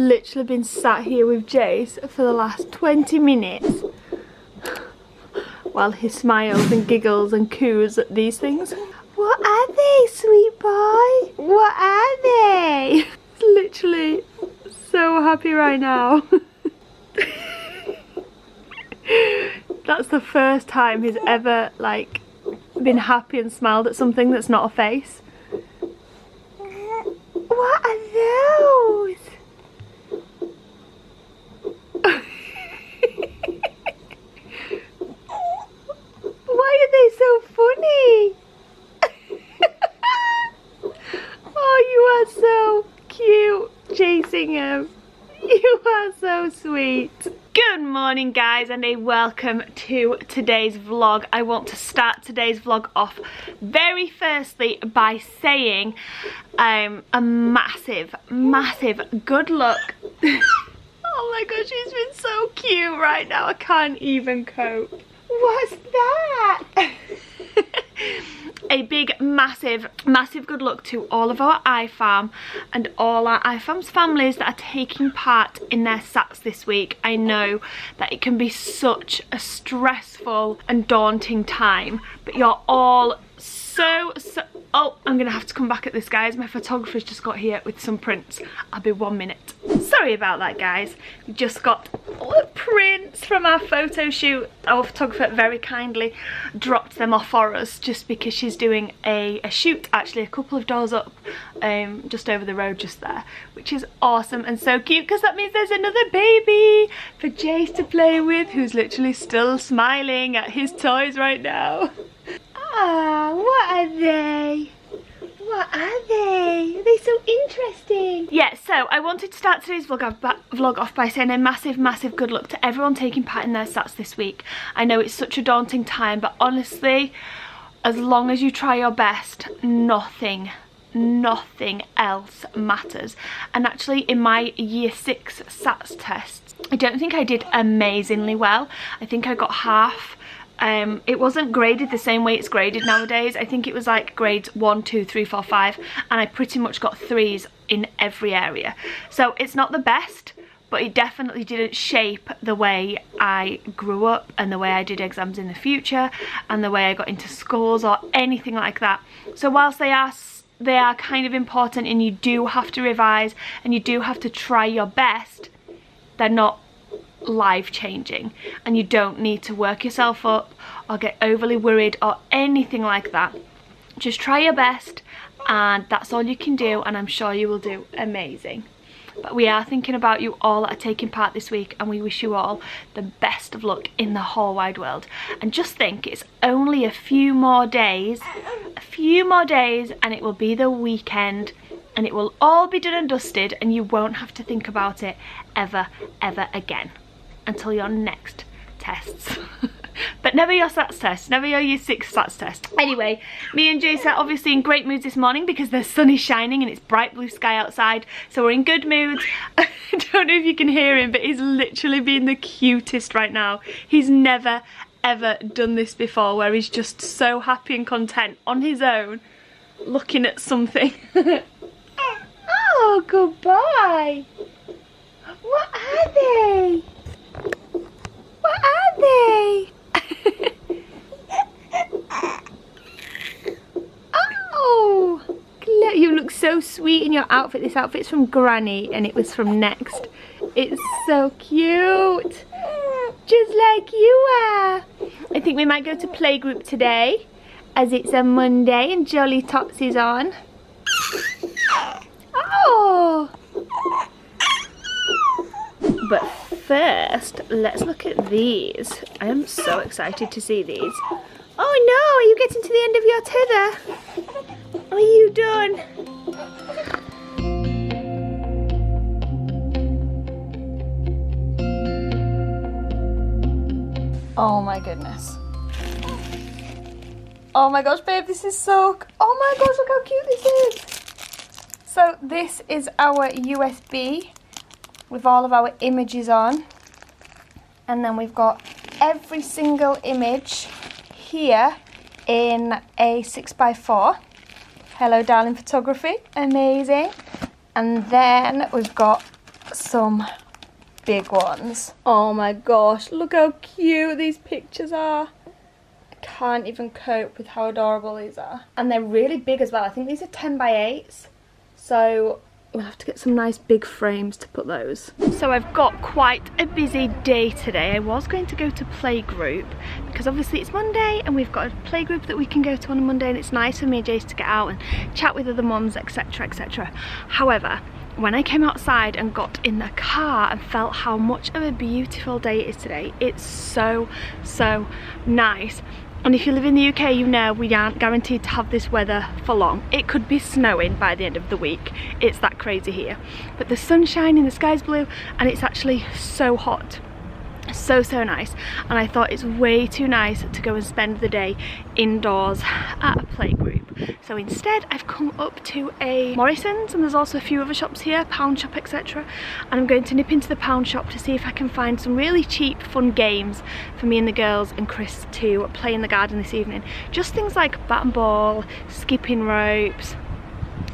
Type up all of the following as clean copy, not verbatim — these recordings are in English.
literally been sat here with Jace for the last 20 minutes while he smiles and giggles and coos at these things. What are they, sweet boy? What are they? He's literally so happy right now. That's the first time he's ever like been happy and smiled at something that's not a face. What are those? Why are they so funny? Oh, you are so cute chasing him. You are so sweet. Good morning guys, and a welcome to today's vlog. I want to start today's vlog off very firstly by saying a massive good luck. Oh my gosh, she's been so cute right now. I can't even cope. What's that? A big massive good luck to all of our iFam and all our iFam's families that are taking part in their SATs this week. I know that it can be such a stressful and daunting time, but you're all so oh, I'm gonna have to come back at this guys. My photographer's just got here with some prints. I'll be 1 minute. Sorry about that guys. We just got all the prints from our photo shoot. Our photographer very kindly dropped them off for us just because she's doing a shoot actually a couple of doors up, just over the road just there, which is awesome and so cute because that means there's another baby for Jace to play with, who's literally still smiling at his toys right now. Ah, what are they? What are they? Are they so interesting? Yeah, so I wanted to start today's vlog off by saying a massive good luck to everyone taking part in their SATs this week. I know it's such a daunting time, but honestly, as long as you try your best, nothing else matters. And actually in my year 6 SATs tests, I don't think I did amazingly well. I think I got half. It wasn't graded the same way it's graded nowadays. I think it was like grades 1, 2, 3, 4, 5, and I pretty much got 3s in every area. So it's not the best, but it definitely didn't shape the way I grew up and the way I did exams in the future and the way I got into schools or anything like that. So whilst they are kind of important and you do have to revise and you do have to try your best, they're not life-changing, and you don't need to work yourself up or get overly worried or anything like that. Just try your best, and that's all you can do, and I'm sure you will do amazing. But we are thinking about you all that are taking part this week, and we wish you all the best of luck in the whole wide world. And just think, it's only a few more days, and it will be the weekend, and it will all be done and dusted, and you won't have to think about it ever again until your next tests. But never your SATs test, never your year 6 SATs test. Anyway, me and Jace are obviously in great moods this morning because the sun is shining and it's bright blue sky outside, so we're in good moods. I don't know if you can hear him, but he's literally being the cutest right now. He's never ever done this before, where he's just so happy and content on his own looking at something. Oh, goodbye. What are they? What are they? Oh, you look so sweet in your outfit. This outfit's from Granny and it was from Next. It's so cute. Just like you are. I think we might go to playgroup today as it's a Monday and Jolly Topsy's on. Oh! But first, let's look at these. I am so excited to see these. Oh no, are you getting to the end of your tether? Are you done? Oh my goodness. Oh my gosh, babe, this is so... Oh my gosh, look how cute this is. So this is our USB with all of our images on, and then we've got every single image here in a 6x4. Hello darling photography, amazing. And then we've got some big ones. Oh my gosh, look how cute these pictures are. I can't even cope with how adorable these are. And they're really big as well. I think these are 10 by 8s. So we'll have to get some nice big frames to put those. So I've got quite a busy day today. I was going to go to playgroup because obviously it's Monday and we've got a playgroup that we can go to on a Monday, and it's nice for me and Jace to get out and chat with other mums, etc, etc. However, when I came outside and got in the car and felt how much of a beautiful day it is today, it's so nice. And if you live in the UK, you know we aren't guaranteed to have this weather for long. It could be snowing by the end of the week. It's that crazy here. But the sun's shining, the sky's blue, and it's actually so hot. So nice. And I thought it's way too nice to go and spend the day indoors at a playgroup. So instead I've come up to a Morrison's, and there's also a few other shops here, pound shop, etc. And I'm going to nip into the pound shop to see if I can find some really cheap fun games for me and the girls and Chris to play in the garden this evening. Just things like bat and ball, skipping ropes,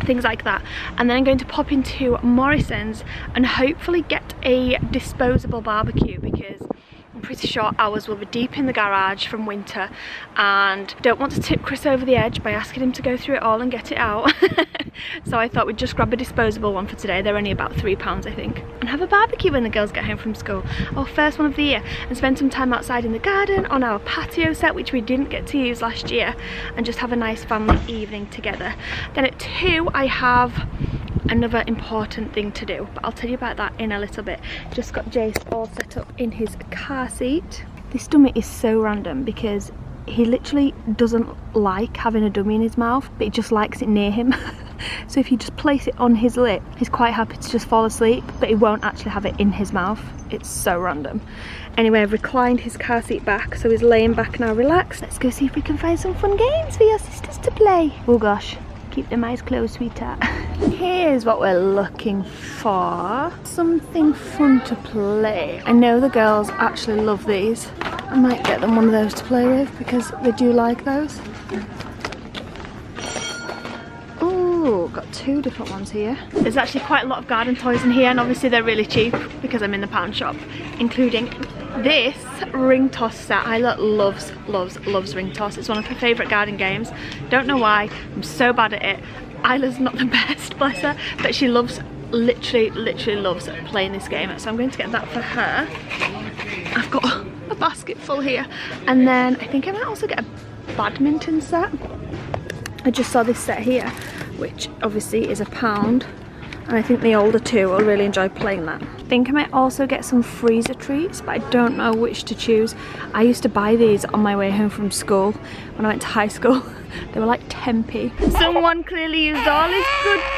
things like that. And then I'm going to pop into Morrison's and hopefully get a disposable barbecue, because I'm pretty sure ours will be deep in the garage from winter, and don't want to tip Chris over the edge by asking him to go through it all and get it out. So I thought we'd just grab a disposable one for today. They're only about £3 I think, and have a barbecue when the girls get home from school, our first one of the year, and spend some time outside in the garden on our patio set, which we didn't get to use last year, and just have a nice family evening together. Then at 2 I have another important thing to do, but I'll tell you about that in a little bit. Just got Jace all set up in his car seat. This dummy is so random because he literally doesn't like having a dummy in his mouth, but he just likes it near him. So if you just place it on his lip, he's quite happy to just fall asleep, but he won't actually have it in his mouth. It's so random. Anyway, I've reclined his car seat back, so he's laying back now relaxed. Let's go see if we can find some fun games for your sisters to play. Oh gosh. Keep them eyes closed, sweetheart. Here's what we're looking for. Something fun to play. I know the girls actually love these. I might get them one of those to play with because they do like those. Ooh, got 2 different ones here. There's actually quite a lot of garden toys in here, and obviously they're really cheap because I'm in the pound shop, including this ring toss set. Isla loves ring toss. It's one of her favourite garden games. Don't know why, I'm so bad at it. Isla's not the best, bless her, but she loves, literally loves playing this game, so I'm going to get that for her. I've got a basket full here, and then I think I might also get a badminton set. I just saw this set here, which obviously is £1, and I think the older 2 will really enjoy playing that. I think I might also get some freezer treats, but I don't know which to choose. I used to buy these on my way home from school when I went to high school. They were like 10p. Someone clearly used all his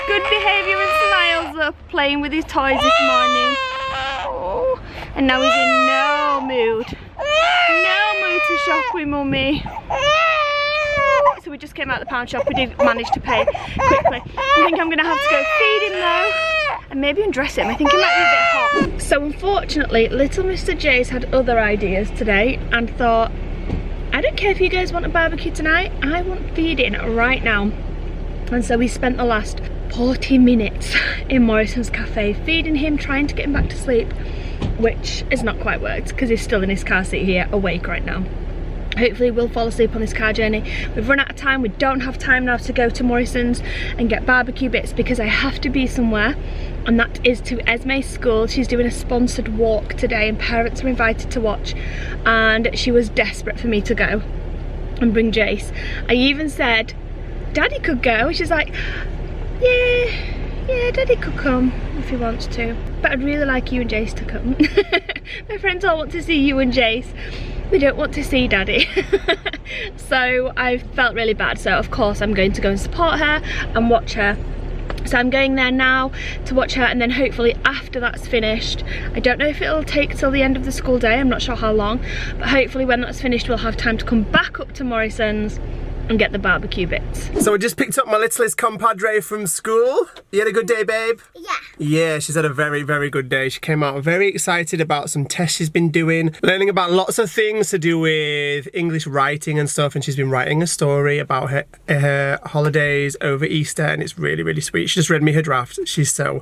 good behaviour and smiles up playing with his toys this morning. Oh, and now he's in no mood. No mood to shop with mummy. So we just came out of the pound shop. We did manage to pay quickly. I think I'm going to have to go feed him though, and maybe undress him. I think he might be a bit hot. So unfortunately, little Mr. Jace had other ideas today and thought, I don't care if you guys want a barbecue tonight, I want feeding right now. And so we spent the last 40 minutes in Morrison's cafe feeding him, trying to get him back to sleep, which has not quite worked because he's still in his car seat here, awake right now. Hopefully we'll fall asleep on this car journey. We've run out of time. We don't have time now to go to Morrison's and get barbecue bits because I have to be somewhere, and that is to Esmé's school. She's doing a sponsored walk today and parents are invited to watch, and she was desperate for me to go and bring Jace. I even said Daddy could go, and she's like, yeah, Daddy could come if he wants to, but I'd really like you and Jace to come. My friends all want to see you and Jace. We don't want to see Daddy. So I felt really bad, so of course I'm going to go and support her and watch her. So I'm going there now to watch her, and then hopefully after that's finished, I don't know if it'll take till the end of the school day, I'm not sure how long, but hopefully when that's finished we'll have time to come back up to Morrison's and get the barbecue bits. So I just picked up my littlest compadre from school. You had a good day, babe? Yeah. Yeah, she's had a very, very good day. She came out very excited about some tests she's been doing, learning about lots of things to do with English writing and stuff, and she's been writing a story about her holidays over Easter, and it's really, really sweet. She just read me her draft. She's so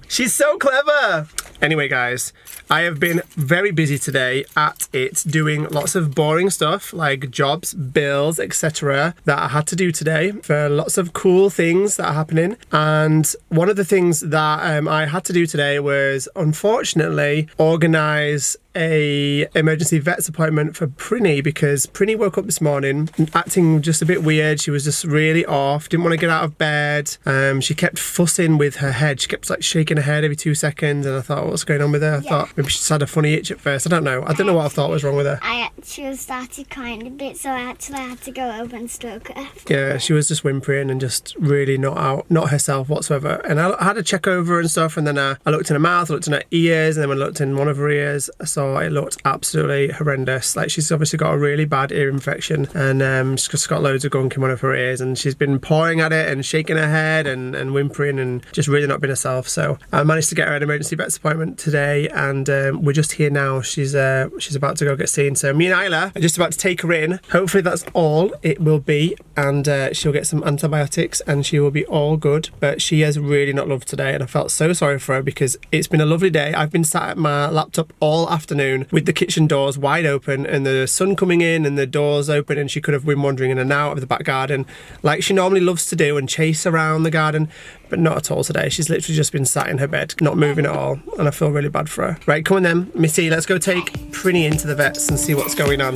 clever. Anyway, guys, I have been very busy today at it, doing lots of boring stuff like jobs, bills, etc. that I had to do today for lots of cool things that are happening. And one of the things that I had to do today was, unfortunately, organise a emergency vet's appointment for Prinny, because Prinny woke up this morning acting just a bit weird. She was just really off, didn't want to get out of bed. She kept fussing with her head. She kept like shaking her head every 2 seconds, and I thought, what's going on with her? I thought maybe she just had a funny itch at first. I don't know what I thought was wrong with her. She started crying a bit, so I had to go over and stroke her. Yeah, she was just whimpering and just really not herself whatsoever. And I had to check over her and stuff, and then I looked in her mouth, I looked in her ears, and then when I looked in one of her ears, I saw it looked absolutely horrendous. Like, she's obviously got a really bad ear infection, and she's just got loads of gunk in one of her ears, and she's been pawing at it and shaking her head and whimpering and just really not being herself. So I managed to get her an emergency vet's appointment today, and we're just here now. She's about to go get seen. So me and Isla are just about to take her in. Hopefully that's all it will be, and she'll get some antibiotics and she will be all good. But she has really not loved today, and I felt so sorry for her because it's been a lovely day. I've been sat at my laptop all afternoon with the kitchen doors wide open and the sun coming in and the doors open, and she could have been wandering in and out of the back garden like she normally loves to do and chase around the garden, but not at all today. She's literally just been sat in her bed, not moving at all, and I feel really bad for her. Right, come on then, Missy, let's go take Prinny into the vets and see what's going on.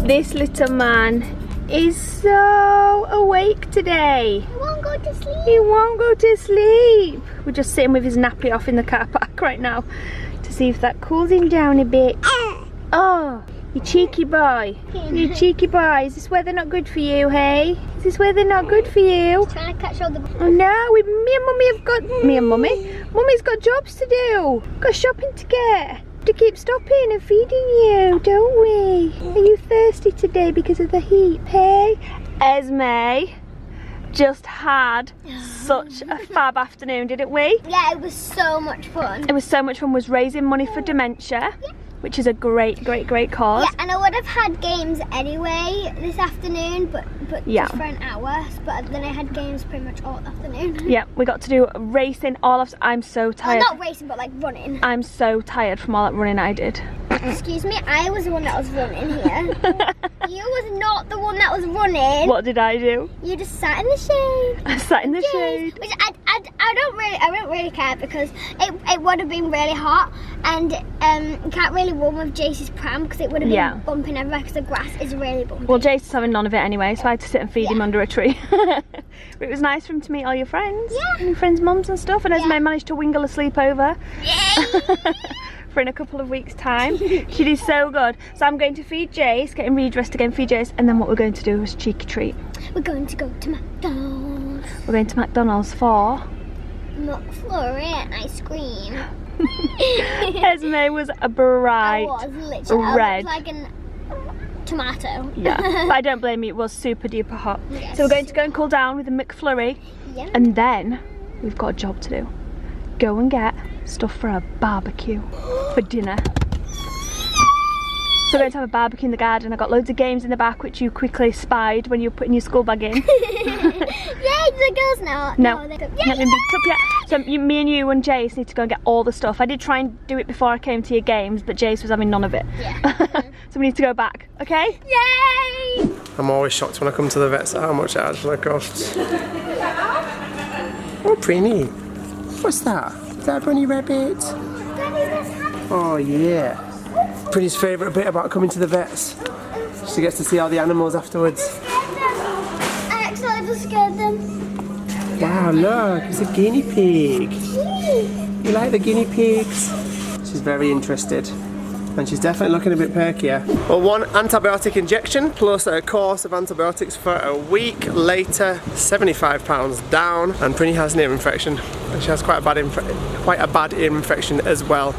This little man is so awake today. He won't go to sleep. He won't go to sleep. We're just sitting with his nappy off in the car park right now to see if that cools him down a bit. Oh, you cheeky boy. You cheeky boy. Is this weather not good for you, hey? Is this weather not good for you? He's trying to catch all the... Oh no, me and Mummy have got... Me and Mummy? Mummy's got jobs to do. Got shopping to get. To keep stopping and feeding you, don't we? Are you thirsty today because of the heat, hey? Esmé just had such a fab afternoon, didn't we? Yeah, it was so much fun. It was so much fun. Was raising money for dementia, which is a great cause. Yeah, and I would have had games anyway this afternoon, but just for an hour. But then I had games pretty much all afternoon. Yeah, we got to do racing all of... I'm so tired. Well, not racing, but like running. I'm so tired from all that running I did. Excuse me, I was the one that was running here. You was not the one that was running. What did I do? You just sat in the shade. I sat in the shade. Which I don't really care, because it would have been really hot, and you can't really run with Jace's pram because it would have been bumping everywhere because the grass is really bumpy. Well, Jace is having none of it anyway, so I had to sit and feed him under a tree. But it was nice for him to meet all your friends. Yeah. And your friends' mums and stuff, and Esmé managed to wingle a sleepover. Yay! For in a couple of weeks' time. She did so good. So I'm going to feed Jace, get him redressed again, feed Jace, and then what we're going to do is a cheeky treat. We're going to go to McDonald's. We're going to McDonald's for... McFlurry and ice cream. Esmé was a bright red. I was like a tomato. Yeah, but I don't blame you, it was super duper hot. Yes. So we're going to go and cool down with a McFlurry, and then we've got a job to do. Go and get stuff for a barbecue for dinner. So we're going to have a barbecue in the garden. I got loads of games in the back which you quickly spied when you were putting your school bag in. Yay, the girls now. No, not been picked up yet. So me and you and Jace need to go and get all the stuff. I did try and do it before I came to your games, but Jace was having none of it. Yeah. So we need to go back, okay? Yay! I'm always shocked when I come to the vets at how much it actually costs. Oh, Prinny. What's that? Is that a bunny rabbit? Oh yeah. Prinny's favourite bit about coming to the vets. She gets to see all the animals afterwards. I accidentally scared them. Wow, look, it's a guinea pig. You like the guinea pigs? She's very interested. And she's definitely looking a bit perkier. Well, one antibiotic injection plus a course of antibiotics for a week later, £75 down, and Prinny has an ear infection. And she has quite a bad ear infection as well.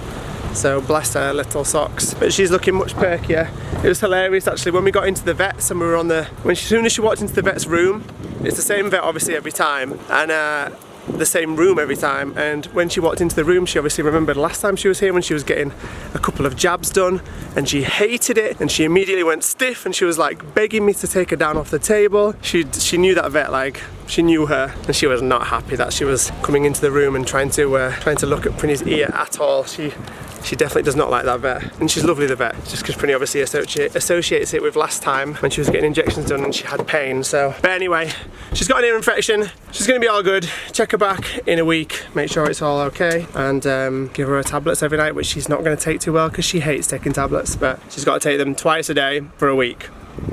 So bless her little socks. But she's looking much perkier. It was hilarious actually when we got into the vets and we were on the, as soon as she walked into the vet's room, it's the same vet obviously every time, and the same room every time, and when she walked into the room she obviously remembered last time she was here when she was getting a couple of jabs done and she hated it, and she immediately went stiff and she was like begging me to take her down off the table. She knew that vet, like she knew her, and she was not happy that she was coming into the room and trying to look at Prinny's ear at all. She definitely does not like that vet, and she's lovely, the vet, just because Prinny obviously associates it with last time when she was getting injections done and she had pain. So, but anyway, she's got an ear infection. She's going to be all good. Check her back in a week, make sure it's all okay, and give her her tablets every night, which she's not going to take too well because she hates taking tablets, but she's got to take them twice a day for a week,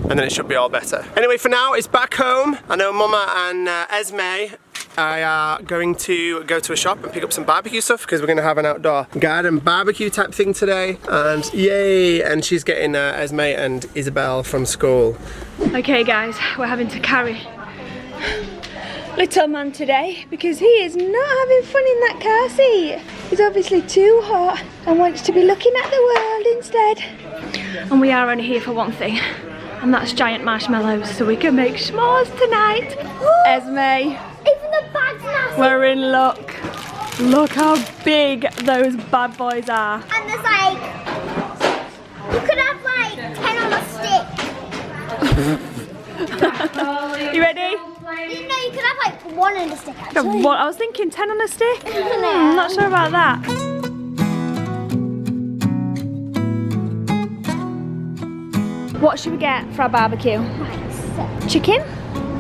and then it should be all better. Anyway, for now, it's back home. I know Mama and Esmé are going to go to a shop and pick up some barbecue stuff because we're going to have an outdoor garden barbecue type thing today, and yay, and she's getting Esmé and Isabel from school. Okay guys, we're having to carry little man today because he is not having fun in that car seat. He's obviously too hot and wants to be looking at the world instead. And we are only here for one thing, and that's giant marshmallows so we can make s'mores tonight. Esmé, Even the bag's massive. we're in luck. Look how big those bad boys are. And there's like, you could have like 10 on a stick. You ready? You know, you could have like 1 on a stick actually. What, I was thinking 10 on a stick. No. I'm not sure about that. What should we get for our barbecue? Chicken?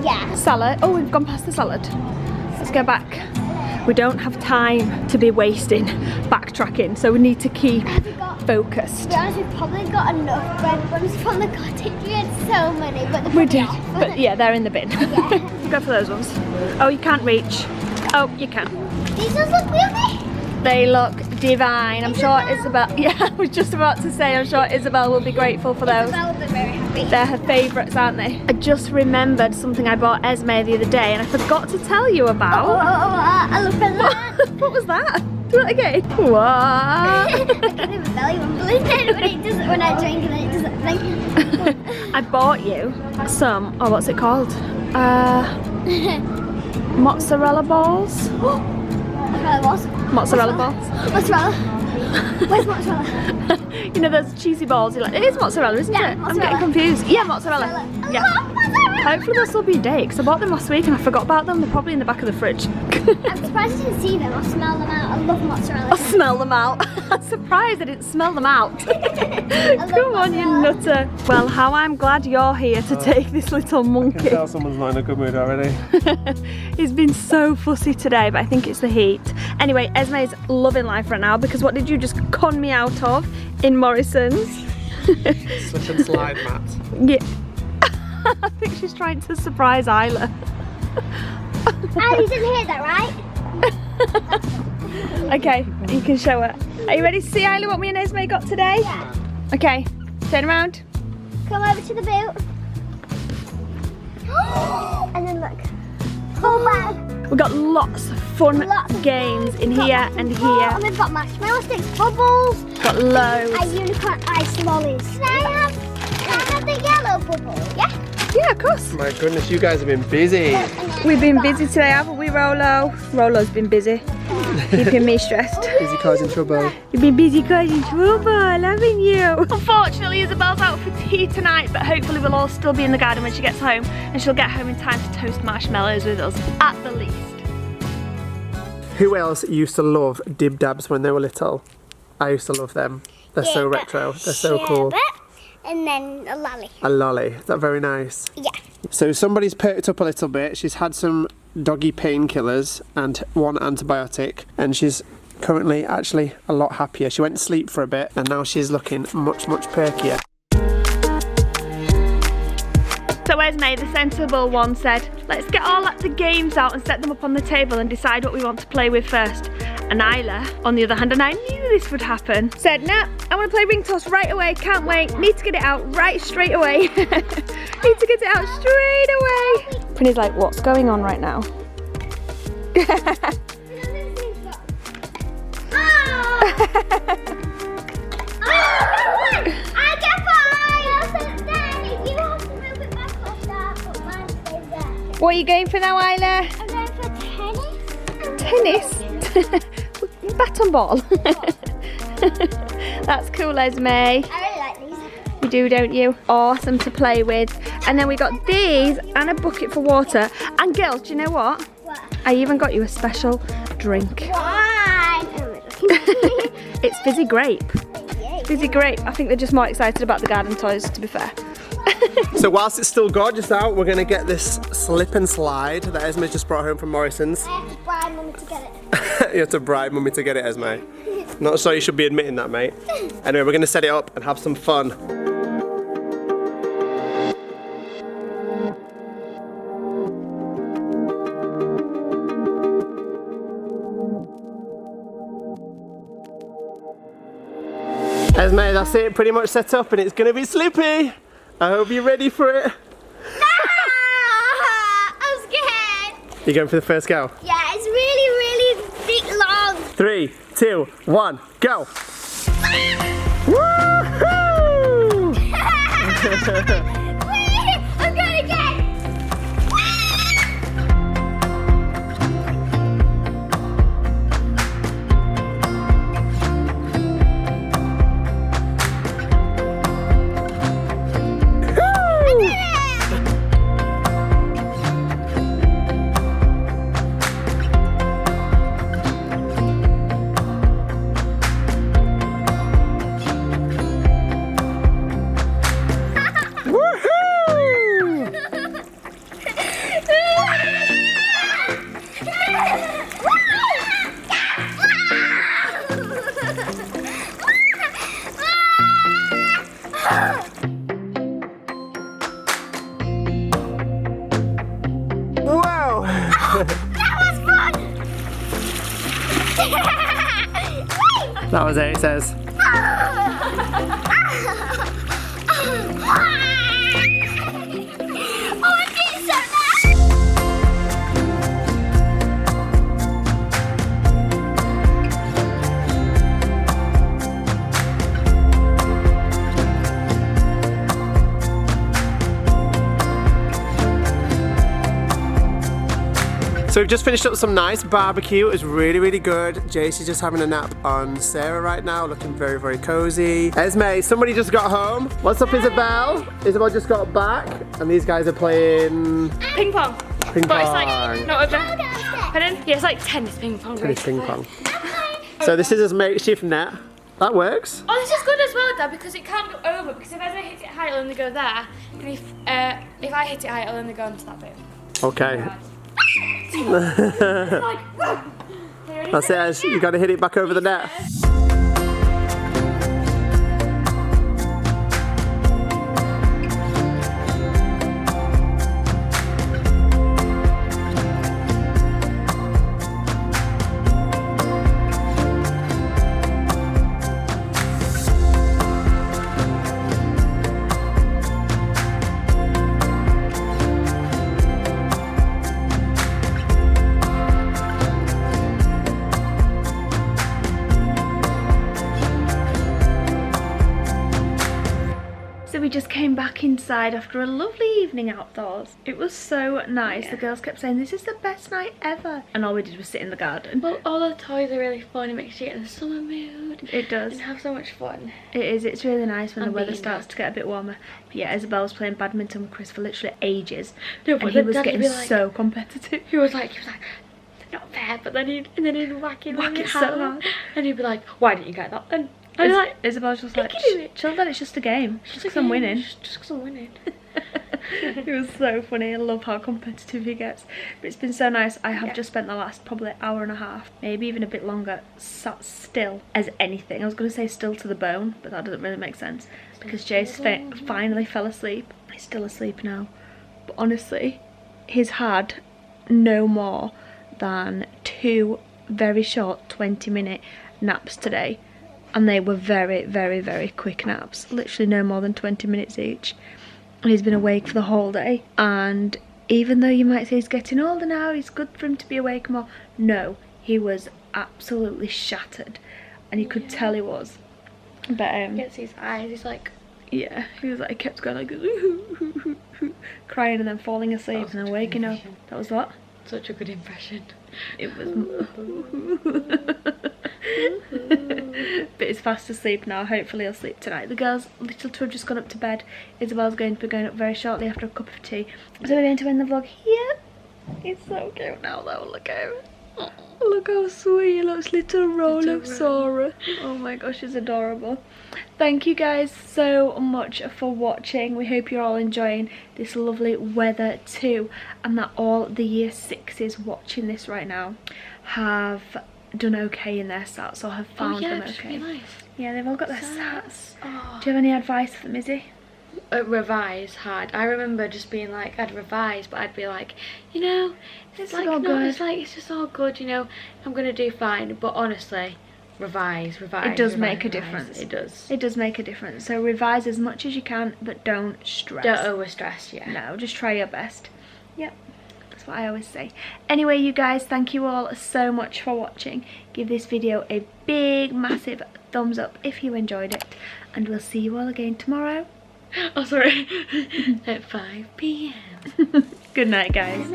Yeah. Salad. Oh, we've gone past the salad. Let's go back. We don't have time to be wasting backtracking, so we need to keep focused. To be honest, we've probably got enough breadcrumbs from the cottage. We had so many, but We did, but yeah, they're in the bin. Yeah. Go for those ones. Oh, you can't reach. Oh, you can. These ones look really. They look divine. I'm sure Isabel, yeah, I was just about to say, I'm sure Isabel will be grateful for those. Isabel will be very happy. They're her favourites, aren't they? I just remembered something I bought Esmé the other day and I forgot to tell you about. I look at that. What was that? Do it again. What? I can't even tell you when I drink and then it doesn't think. I bought you some, oh, what's it called? Mozzarella balls? Mozzarella balls. Mozzarella. Where's mozzarella? You know those cheesy balls? You're like, it is mozzarella, isn't Yeah, it? mozzarella. I'm getting confused. Yeah, mozzarella. I Yeah. love mozzarella. Hopefully they'll still be a day because I bought them last week and I forgot about them. They're probably in the back of the fridge. I'm surprised you didn't see them or smell them out. I love mozzarella. I'll smell them out. I'm surprised I didn't smell them out. Come on, you nutter. Well, how I'm glad you're here to take this little I can monkey. tell someone's not in a good mood already. He's been so fussy today, but I think it's the heat. Anyway, Esmé's loving life right now because what did you just con me out of in Morrison's? Slip and slide mat. Yeah. I think she's trying to surprise Isla. You didn't hear that, right? Okay, you can show her. Are you ready to see, Isla, what me and Esmé got today? Yeah. Okay, turn around. Come over to the boot. And then look. Pull back. We've got lots of fun Lots of games in We've here got and lots of here. And we've got marshmallow sticks, bubbles, Got loads. and unicorn ice lollies. Can I have the yellow bubble? Yeah. Yeah, of course. My goodness, you guys have been busy. We've been busy today, haven't we, Rolo? Rolo's been busy. Keeping me stressed. Busy causing trouble. You've been busy causing trouble, haven't you? Unfortunately, Isabel's out for tea tonight, but hopefully we'll all still be in the garden when she gets home, and she'll get home in time to toast marshmallows with us, at the least. Who else used to love Dib Dabs when they were little? I used to love them. They're so retro. They're so cool. And then a lolly. A lolly. Is that very nice? Yeah. So somebody's perked up a little bit. She's had some doggy painkillers and one antibiotic, and she's currently actually a lot happier. She went to sleep for a bit and now she's looking much perkier. So Esmé, the sensible one, said, let's get all the games out and set them up on the table and decide what we want to play with first. And Isla, on the other hand, and I knew this would happen, said, nah, I want to play ring toss right away, can't wait, need to get it out right straight away. Need to get it out straight away. Prinny's like, what's going on right now? What are you going for now, Isla? I'm going for Tennis? Bat and ball. That's cool, Esmé. I really like these. You do, don't you? Awesome to play with. And then we got these and a bucket for water. And girls, do you know what? What? I even got you a special drink. Why? It's fizzy grape. Yay. Fizzy grape. I think they're just more excited about the garden toys, to be fair. So whilst it's still gorgeous out, we're going to get this slip and slide that Esme just brought home from Morrison's. I have to bribe Mummy to get it. You have to bribe Mummy to get it, Esme. Not sure you should be admitting that, mate. Anyway, we're going to set it up and have some fun. Esme, that's it, pretty much set up and it's going to be slippy. I hope you're ready for it. I'm scared. You going for the first go? Yeah, it's really, really big, long. 3, 2, 1, go! Woohoo! I'm going again. Whoa! That was fun. That was it, it says. Oh, I'm getting so nice. So we've just finished up some nice barbecue. It was really, really good. Jace is just having a nap on Sarah right now, looking very, very cozy. Esme, somebody just got home. What's up, Isabel? Isabel just got back, and these guys are playing Ping pong. ping But it's pong. like, not over. Pardon? Yeah, it's like tennis ping pong. Tennis ping pong. So this is a makeshift net. That works. Oh, this is good as well, Dad, because it can't go over. Because if Esmé hits it high, it'll only go there. And if I hit it high, it'll only go into that bit. Okay. Like, That's it, you got to hit it back over the net. So we just came back inside after a lovely evening outdoors. It was so nice. Yeah. The girls kept saying, this is the best night ever. And all we did was sit in the garden. Well, all the toys are really fun. It makes you get in the summer mood. It does. And have so much fun. It is. It's really nice when And the weather being starts there. to get a bit warmer. But yeah, Isabel was playing badminton with Chris for literally ages. No, and but he was Dad would getting be like- so competitive. He was like, not fair, but then he'd whack it so hard. And he'd be like, why didn't you get that then? And Is- I'd be like, Isabel's just I like, can do it. chill, Dad, it's just a game. Just because I'm okay, winning. Just because I'm winning. It was so funny. I love how competitive he gets. But it's been so nice. I have just spent the last probably hour and a half, maybe even a bit longer, sat still as anything. I was going to say still to the bone, but that doesn't really make sense because Jace finally fell asleep. He's still asleep now. But honestly, he's had no more than 2 very short 20-minute naps today. And they were very, very, very quick naps. Literally no more than 20 minutes each. And he's been awake for the whole day. And even though you might say he's getting older now, it's good for him to be awake more. No, he was absolutely shattered. And you could tell he was. But He gets his eyes, he's like, yeah, he was like, kept going like crying and then falling asleep and then waking up. That was what? Such a good impression. It was. But it's fast asleep now. Hopefully he'll sleep tonight. The girls, little two, have just gone up to bed. Isabel's going to be going up very shortly after a cup of tea. So we're going to end the vlog here. It's so cute now though. Look how. Look how sweet he looks, little roll of Sora. Oh my gosh, it's adorable. Thank you guys so much for watching. We hope you're all enjoying this lovely weather too, and that all the year 6s watching this right now have done okay in their stats or have found them okay. Really nice. Yeah, they've all got their stats. Oh. Do you have any advice for them, Izzy? Revise hard. I remember just being like, I'd revise, but I'd be like, you know, it's like all no, good. it's like it's just all good, you know. I'm gonna do fine, but honestly, revise. It does make a difference. It does. It does make a difference. So revise as much as you can, but don't stress. Don't over stress. Yeah. No, just try your best. Yep. That's what I always say. Anyway, you guys, thank you all so much for watching. Give this video a big, massive thumbs up if you enjoyed it, and we'll see you all again tomorrow. Oh, sorry. At 5 p.m. Good night, guys.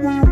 Wow.